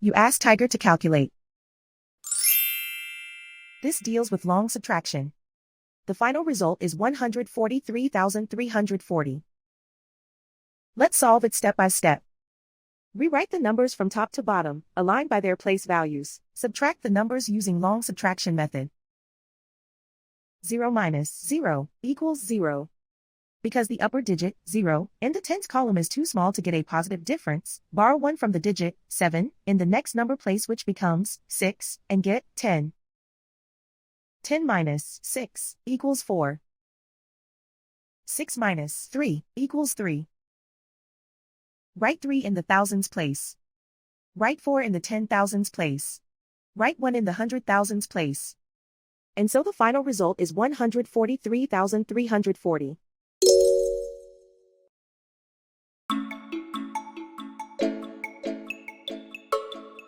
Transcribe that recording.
You ask Tiger to calculate. This deals with long subtraction. The final result is 143,340. Let's solve it step by step. Rewrite the numbers from top to bottom, aligned by their place values. Subtract the numbers using long subtraction method. 0 minus 0 equals 0. Because the upper digit, 0, in the tens column is too small to get a positive difference, borrow 1 from the digit, 7, in the next number place which becomes 6, and get 10. 10 minus 6 equals 4. 6 minus 3 equals 3. Write 3 in the thousands place. Write 4 in the 10,000s place. Write 1 in the 100,000s place. And so the final result is 143,340.